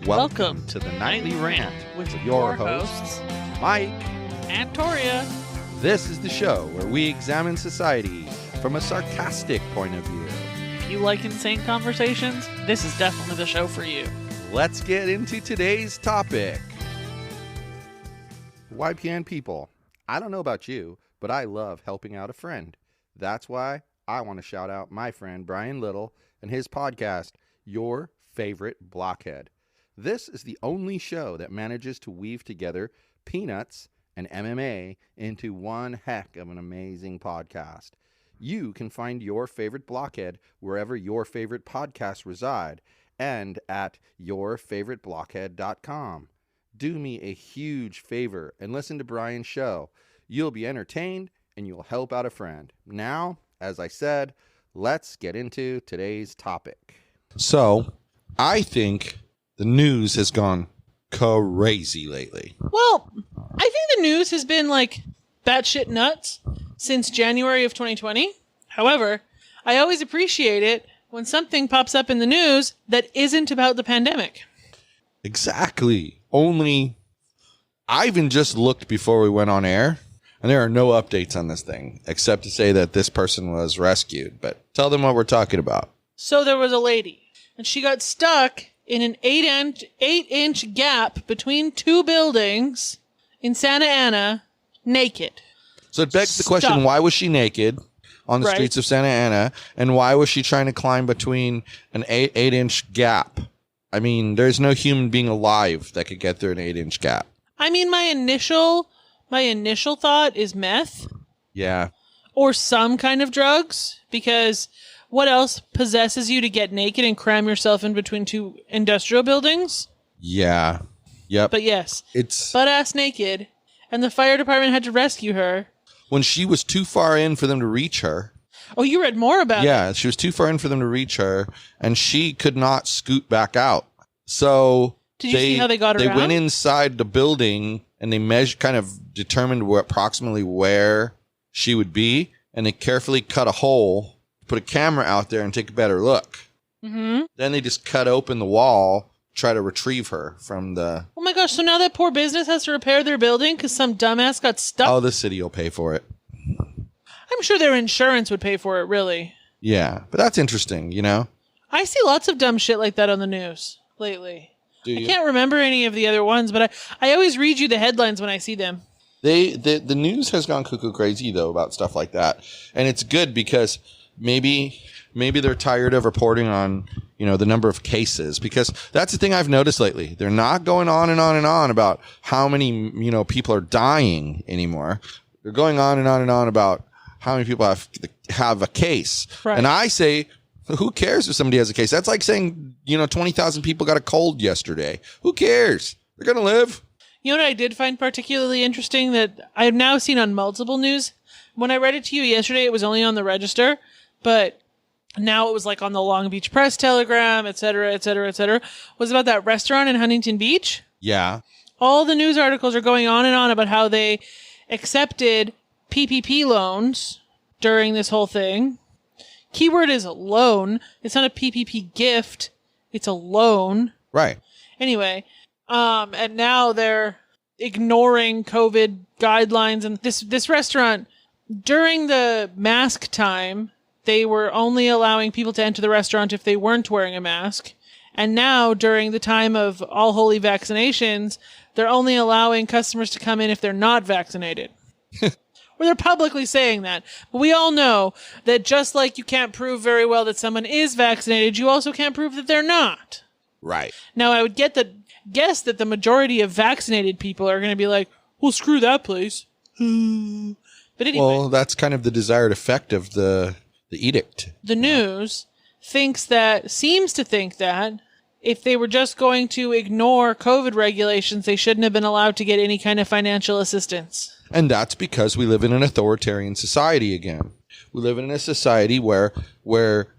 Welcome to the Nightly Rant with your hosts, Mike and Torya. This is the show where we examine society from a sarcastic point of view. If you like insane conversations, this is definitely the show for you. Let's get into today's topic. YPN people, I don't know about you, but I love helping out a friend. That's why I want to shout out my friend Brian Little and his podcast, Your Favorite Blockhead. This is the only show that manages to weave together peanuts and MMA into one heck of an amazing podcast. You can find Your Favorite Blockhead wherever your favorite podcasts reside and at yourfavoriteblockhead.com. Do me a huge favor and listen to Brian's show. You'll be entertained and you'll help out a friend. Now, as I said, let's get into today's topic. So, I think the news has gone crazy lately. Well, I think the news has been like batshit nuts since January of 2020. However, I always appreciate it when something pops up in the news that isn't about the pandemic. Exactly. Only, I even just looked before we went on air, and there are no updates on this thing, except to say that this person was rescued. But tell them what we're talking about. So there was a lady, and she got stuck in an 8-inch gap between two buildings in Santa Ana, naked. So it begs the question, why was she naked on the streets of Santa Ana, and why was she trying to climb between an 8-inch gap? I mean, there's no human being alive that could get through an 8-inch gap. I mean, my initial thought is meth. Yeah. Or some kind of drugs, because what else possesses you to get naked and cram yourself in between two industrial buildings? Yeah. Yep. But yes, it's butt-ass naked, and the fire department had to rescue her. When she was too far in for them to reach her. Oh, you read more about it? Yeah, she was too far in for them to reach her, and she could not scoot back out. So did you see how they got her They out? went inside the building, and they kind of determined approximately where she would be, and they carefully cut a hole, put a camera out there, and take a better look. Mm-hmm. Then they just cut open the wall, try to retrieve her from the... Oh my gosh, so now that poor business has to repair their building because some dumbass got stuck? Oh, the city will pay for it. I'm sure their insurance would pay for it, really. Yeah, but that's interesting, you know? I see lots of dumb shit like that on the news lately. Do you? I can't remember any of the other ones, but I always read you the headlines when I see them. The news has gone cuckoo crazy, though, about stuff like that. And it's good because maybe they're tired of reporting on, the number of cases, because that's the thing I've noticed lately. They're not going on and on and on about how many, people are dying anymore. They're going on and on and on about how many people have a case. Right. And I say, who cares if somebody has a case? That's like saying, 20,000 people got a cold yesterday. Who cares? They're going to live. You know what I did find particularly interesting that I have now seen on multiple news? When I read it to you yesterday, it was only on the Register, but now it was like on the Long Beach Press Telegram, et cetera, et cetera, et cetera, was about that restaurant in Huntington Beach. Yeah. All the news articles are going on and on about how they accepted PPP loans during this whole thing. Keyword is loan. It's not a PPP gift. It's a loan. Right. Anyway, and now they're ignoring COVID guidelines. And this restaurant, during the mask time, they were only allowing people to enter the restaurant if they weren't wearing a mask. And now, during the time of all holy vaccinations, they're only allowing customers to come in if they're not vaccinated. Well, they're publicly saying that. But we all know that just like you can't prove very well that someone is vaccinated, you also can't prove that they're not. Right. Now, I would guess that the majority of vaccinated people are going to be like, well, screw that place. But anyway. Well, that's kind of the desired effect of the edict. The news seems to think that if they were just going to ignore COVID regulations, they shouldn't have been allowed to get any kind of financial assistance. And that's because we live in an authoritarian society again. We live in a society where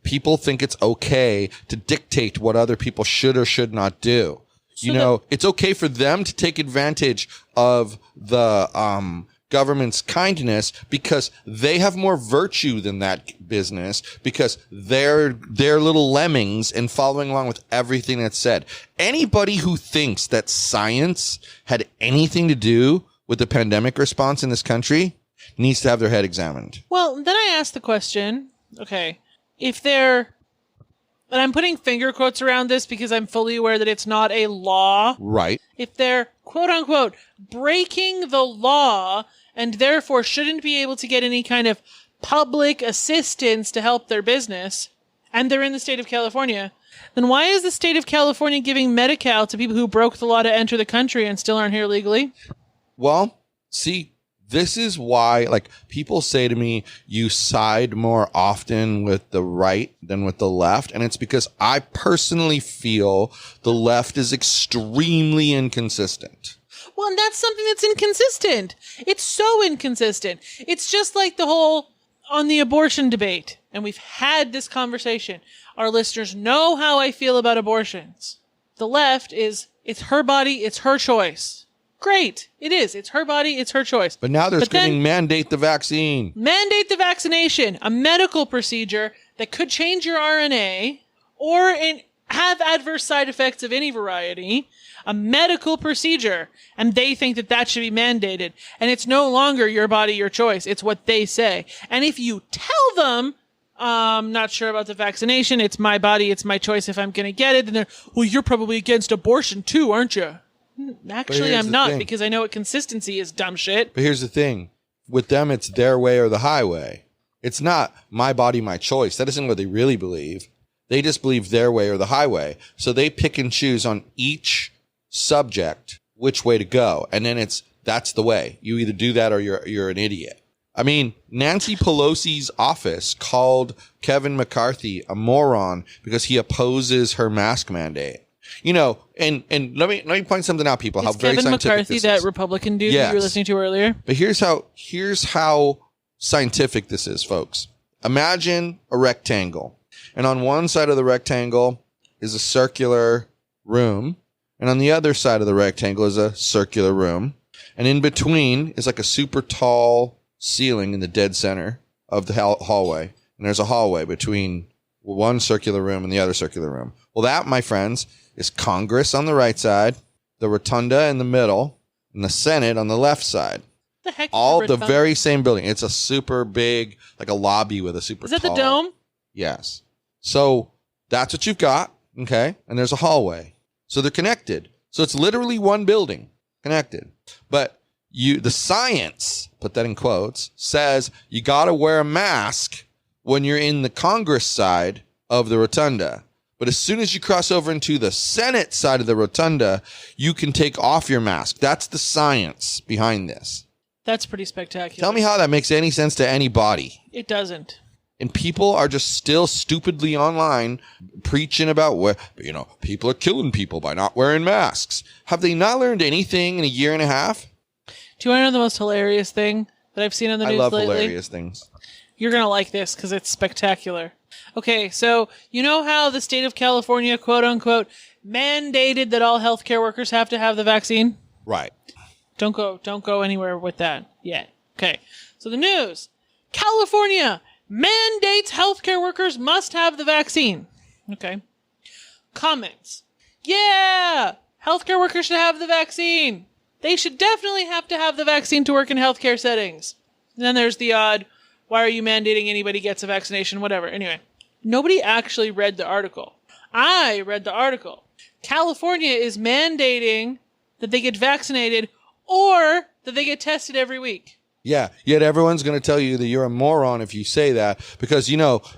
people think it's okay to dictate what other people should or should not do. So it's okay for them to take advantage of the government's kindness because they have more virtue than that business, because they're little lemmings and following along with everything that's said. Anybody who thinks that science had anything to do with the pandemic response in this country needs to have their head examined. Well, then I asked the question, okay, if they're, and I'm putting finger quotes around this because I'm fully aware that it's not a law. Right. If they're, quote unquote, breaking the law and therefore shouldn't be able to get any kind of public assistance to help their business, and they're in the state of California, then why is the state of California giving Medi-Cal to people who broke the law to enter the country and still aren't here legally? Well, see, this is why, like, people say to me, you side more often with the right than with the left. And it's because I personally feel the left is extremely inconsistent. Well, and that's something that's inconsistent. It's so inconsistent. It's just like the whole on the abortion debate. And we've had this conversation. Our listeners know how I feel about abortions. The left is, it's her body, it's her choice. Great. It is. It's her body. It's her choice. But now they're screaming, mandate the vaccine. Mandate the vaccination, a medical procedure that could change your RNA or have adverse side effects of any variety, a medical procedure. And they think that that should be mandated. And it's no longer your body, your choice. It's what they say. And if you tell them, I'm not sure about the vaccination, it's my body, it's my choice if I'm going to get it, then they're, well, you're probably against abortion too, aren't you? Actually, I'm not, because I know what consistency is, dumb shit. But here's the thing. With them, it's their way or the highway. It's not my body, my choice. That isn't what they really believe. They just believe their way or the highway. So they pick and choose on each subject which way to go. And then that's the way. You either do that or you're an idiot. I mean, Nancy Pelosi's office called Kevin McCarthy a moron because he opposes her mask mandate. You know, and let me point something out, people. How very Kevin scientific McCarthy, this that is. Republican dude that you were listening to earlier? But here's how scientific this is, folks. Imagine a rectangle, and on one side of the rectangle is a circular room, and on the other side of the rectangle is a circular room, and in between is like a super tall ceiling in the dead center of the hallway, and there's a hallway between one circular room and the other circular room. Well, that, my friends, is Congress on the right side, the rotunda in the middle, and the Senate on the left side. The heck? All the very same building. It's a super big, like a lobby with a super tall. Is that the dome? Yes. So that's what you've got, okay? And there's a hallway. So they're connected. So it's literally one building connected. But the science, put that in quotes, says you got to wear a mask when you're in the Congress side of the rotunda. But as soon as you cross over into the Senate side of the rotunda, you can take off your mask. That's the science behind this. That's pretty spectacular. Tell me how that makes any sense to anybody. It doesn't. And people are just still stupidly online preaching about where, people are killing people by not wearing masks. Have they not learned anything in a year and a half? Do you want to know the most hilarious thing that I've seen on the news lately? I love hilarious things. You're going to like this because it's spectacular. Okay, so you know how the state of California, quote unquote, mandated that all healthcare workers have to have the vaccine? Right. Don't go anywhere with that yet. Okay. So the news. California mandates healthcare workers must have the vaccine. Okay. Comments. Yeah, healthcare workers should have the vaccine. They should definitely have to have the vaccine to work in healthcare settings. And then there's the odd, why are you mandating anybody gets a vaccination? Whatever. Anyway, nobody actually read the article. I read the article. California is mandating that they get vaccinated or that they get tested every week. Yeah, yet everyone's going to tell you that you're a moron if you say that because,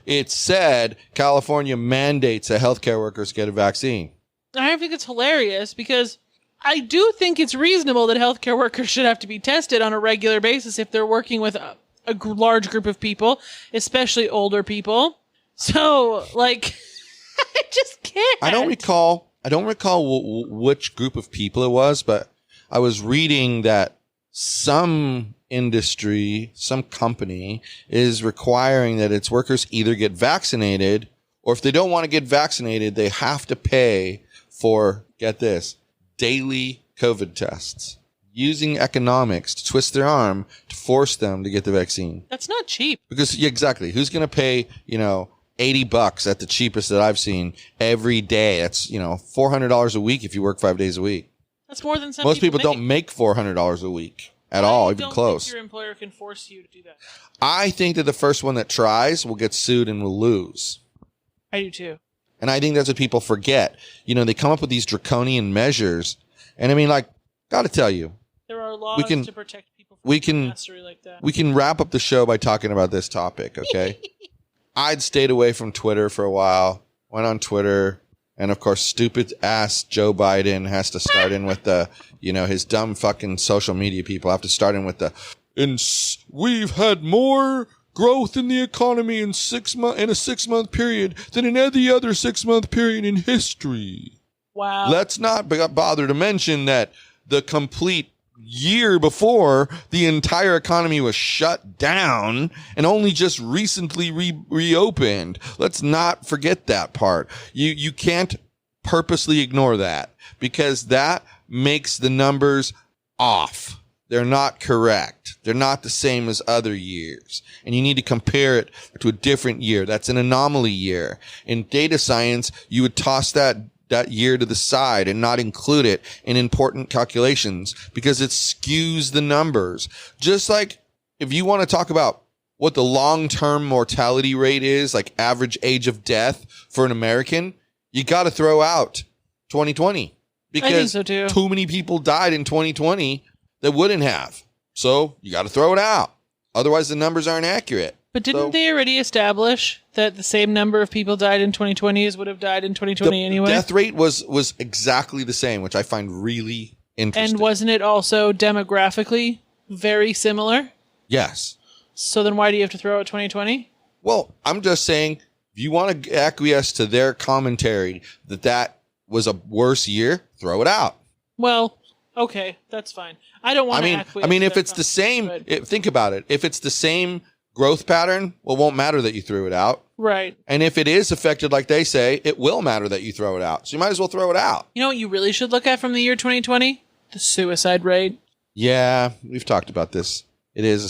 it said California mandates that healthcare workers get a vaccine. I think it's hilarious because I do think it's reasonable that healthcare workers should have to be tested on a regular basis if they're working with a large group of people, especially older people. So, I just can't. I don't recall which group of people it was, but I was reading that some industry, some company is requiring that its workers either get vaccinated or if they don't want to get vaccinated, they have to pay for, get this, daily COVID tests. using economics to twist their arm to force them to get the vaccine. That's not cheap. Because yeah, exactly, who's going to pay, $80 at the cheapest that I've seen every day? That's, $400 a week if you work 5 days a week. That's more than some Most people make. don't make $400 a week at all, even close. I don't think your employer can force you to do that. I think that the first one that tries will get sued and will lose. I do too. And I think that's what people forget. They come up with these draconian measures. And I mean, got to tell you, there are laws to protect people from mastery like that. We can wrap up the show by talking about this topic, okay? I'd stayed away from Twitter for a while, went on Twitter, and of course, stupid ass Joe Biden has to start in with the, his dumb fucking social media people have to start in with we've had more growth in the economy in a 6-month period than in any other 6-month period in history. Wow. Let's not bother to mention that the complete year before, the entire economy was shut down and only just recently reopened. Let's not forget that part. You can't purposely ignore that, because that makes the numbers off. They're not correct. They're not the same as other years. And you need to compare it to a different year. That's an anomaly year. In data science, you would toss that year to the side and not include it in important calculations because it skews the numbers. Just like if you want to talk about what the long-term mortality rate is, like average age of death for an American, you got to throw out 2020 because I think so too. Too many people died in 2020 that wouldn't have. So you got to throw it out. Otherwise, the numbers aren't accurate. But didn't they already establish that the same number of people died in 2020 as would have died in 2020 anyway? The death rate was exactly the same, which I find really interesting. And wasn't it also demographically very similar? Yes. So then why do you have to throw out 2020? Well, I'm just saying, if you want to acquiesce to their commentary that was a worse year, throw it out. Well, okay, that's fine. I don't want to acquiesce. I mean, if it's the same, think about it. If it's the same growth pattern, well, it won't matter that you threw it out. Right. And if it is affected like they say, it will matter that you throw it out. So you might as well throw it out. You know what you really should look at from the year 2020? The suicide rate. Yeah, we've talked about this. It is a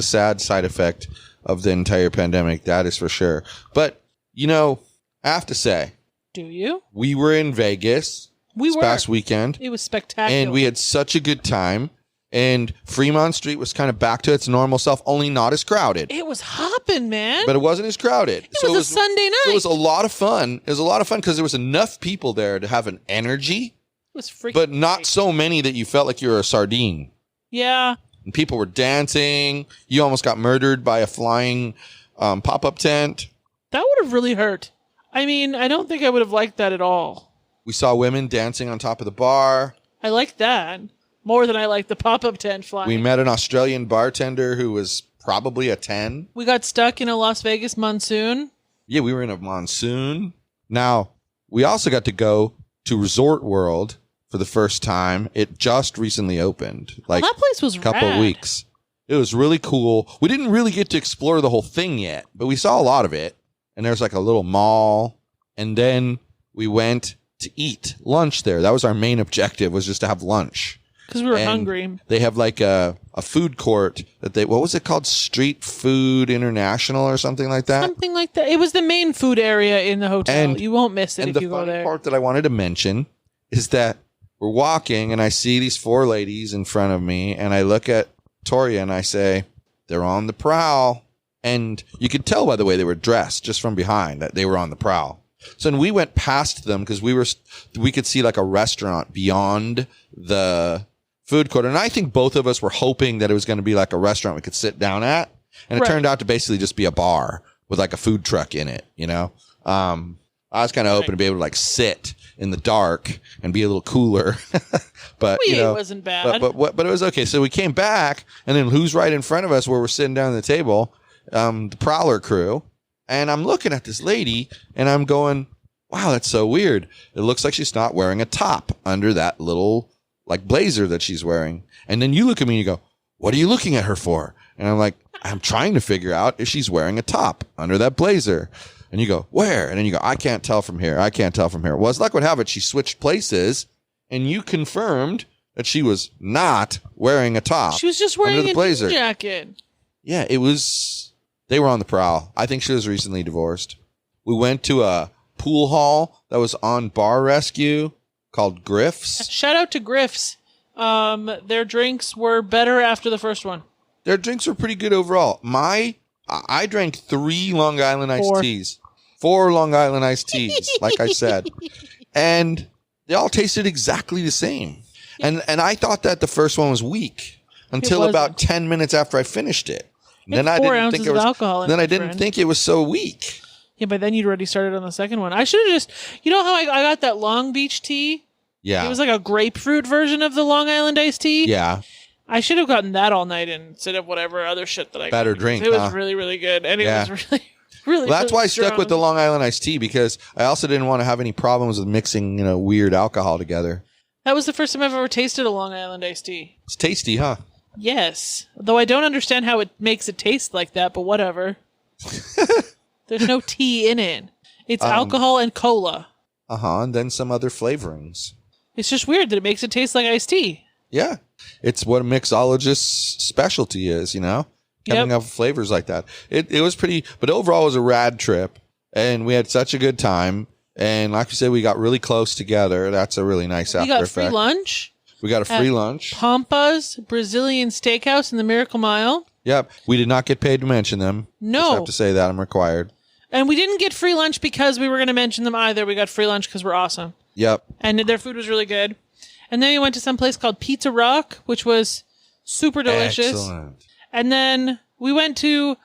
sad side effect of the entire pandemic. That is for sure. But, I have to say. Do you? We were in Vegas this past weekend. It was spectacular. And we had such a good time. And Fremont Street was kind of back to its normal self, only not as crowded. It was hopping, man. But it wasn't as crowded. It was a Sunday night. It was a lot of fun. It was a lot of fun because there was enough people there to have an energy. It was freaking but not great. So many that you felt like you were a sardine. Yeah. And people were dancing. You almost got murdered by a flying pop-up tent. That would have really hurt. I mean, I don't think I would have liked that at all. We saw women dancing on top of the bar. I liked that. More than I like the pop-up tent flying. We met an Australian bartender who was probably a 10. We got stuck in a Las Vegas monsoon. Yeah, we were in a monsoon. Now, we also got to go to Resort World for the first time. It just recently opened. That place was a couple rad. weeks. It was really cool. We didn't really get to explore the whole thing yet, but we saw a lot of it. And there's like a little mall. And then we went to eat lunch there. That was our main objective, was just to have lunch. Because we were hungry. They have like a food court what was it called? Street Food International or something like that? Something like that. It was the main food area in the hotel. And you won't miss it if you go there. And the funny part that I wanted to mention is that we're walking and I see these 4 ladies in front of me and I look at Torya and I say, they're on the prowl. And you could tell by the way they were dressed just from behind that they were on the prowl. So when we went past them because we could see like a restaurant beyond the food court. And I think both of us were hoping that it was going to be like a restaurant we could sit down at. And it turned out to basically just be a bar with like a food truck in it, I was kind of hoping to be able to like sit in the dark and be a little cooler. But, it wasn't bad. But it was okay. So we came back and then who's right in front of us where we're sitting down at the table? The Prowler crew. And I'm looking at this lady and I'm going, wow, that's so weird. It looks like she's not wearing a top under that little like blazer that she's wearing. And then you look at me and you go, what are you looking at her for? And I'm like, I'm trying to figure out if she's wearing a top under that blazer. And you go, where? And then you go, I can't tell from here. I can't tell from here. Well, as luck would have it, she switched places and you confirmed that she was not wearing a top. She was just wearing under the a blazer. jean jacket. Yeah, it was. They were on the prowl. I think she was recently divorced. We went to a pool hall that was on Bar Rescue called Griff's. Shout out to Griff's. Their drinks were better after the first one. Their drinks were pretty good overall. I drank 3 Long Island iced teas. 4 Long Island iced teas, like I said. And they all tasted exactly the same. And I thought that the first one was weak until about 10 minutes after I finished it. And then I didn't think it was alcohol. Then I didn't think it was so weak. Yeah, but then you'd already started on the second one. I should have just, you know how I got that Long Beach tea? Yeah. It was like a grapefruit version of the Long Island iced tea. Yeah. I should have gotten that all night instead of whatever other shit that I got. Better drink. It was really, really good. And it was really, really, well, that's really why I stuck with the Long Island iced tea, because I also didn't want to have any problems with mixing, weird alcohol together. That was the first time I've ever tasted a Long Island iced tea. It's tasty, huh? Yes. Though I don't understand how it makes it taste like that, but whatever. There's no tea in it. It's alcohol and cola. And then some other flavorings. It's just weird that it makes it taste like iced tea. Yeah. It's what a mixologist's specialty is, coming up with flavors like that. It was pretty, but overall it was a rad trip, and we had such a good time. And like you said, we got really close together. That's a really nice after effect. We got free lunch. We got a free lunch. Pampa's Brazilian Steakhouse in the Miracle Mile. Yep. We did not get paid to mention them. No. Just have to say that. I'm required. And we didn't get free lunch because we were going to mention them either. We got free lunch because we're awesome. Yep. And their food was really good. And then we went to some place called Pizza Rock, which was super delicious. Excellent. And then we went to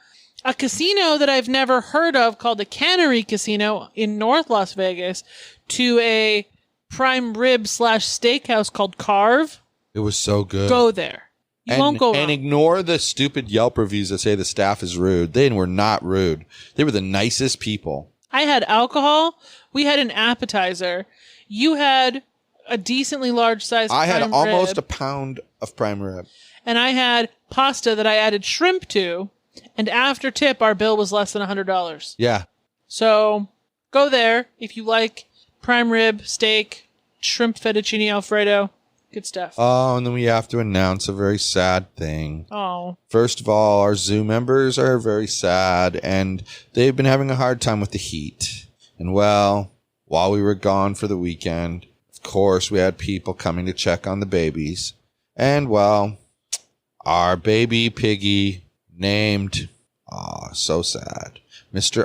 a casino that I've never heard of called the Cannery Casino in North Las Vegas, to a prime rib / steakhouse called Carve. It was so good. Go there. You won't go wrong. And ignore the stupid Yelp reviews that say the staff is rude. They were not rude. They were the nicest people. I had alcohol. We had an appetizer. You had a decently large size prime rib. I had almost a pound of prime rib. And I had pasta that I added shrimp to. And after tip, our bill was less than $100. Yeah. So go there if you like prime rib, steak, shrimp fettuccine Alfredo. Good stuff. Oh, and then we have to announce a very sad thing. Oh. First of all, our zoo members are very sad, and they've been having a hard time with the heat. And well, while we were gone for the weekend, of course, we had people coming to check on the babies. And well, our baby piggy named, so sad, Mr.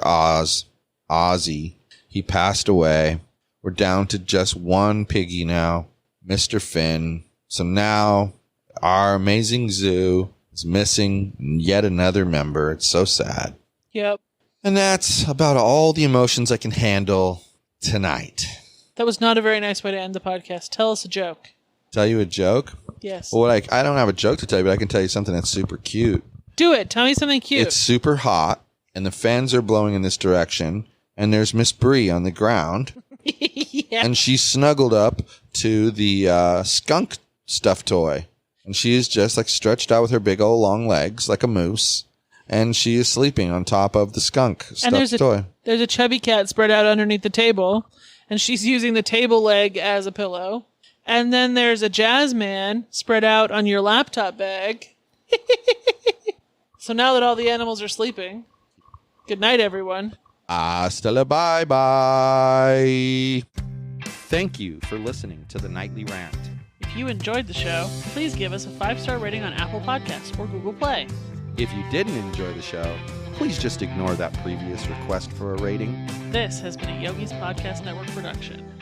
Ozzy, he passed away. We're down to just one piggy now, Mr. Finn. So now our amazing zoo is missing yet another member. It's so sad. Yep. And that's about all the emotions I can handle tonight. That was not a very nice way to end the podcast. Tell us a joke. Tell you a joke? Yes. Well, I don't have a joke to tell you, but I can tell you something that's super cute. Do it. Tell me something cute. It's super hot, and the fans are blowing in this direction, and there's Miss Bree on the ground, yeah. and she's snuggled up to the skunk stuffed toy, and she is just like stretched out with her big old long legs like a moose, and she is sleeping on top of the skunk stuffed toy. There's a chubby cat spread out underneath the table, and she's using the table leg as a pillow. And then there's a jazz man spread out on your laptop bag. So now that all the animals are sleeping, good night, everyone. Hasta la bye-bye. Thank you for listening to the Nightly Rant. If you enjoyed the show, please give us a 5-star rating on Apple Podcasts or Google Play. If you didn't enjoy the show, please just ignore that previous request for a rating. This has been a Yogi's Podcast Network production.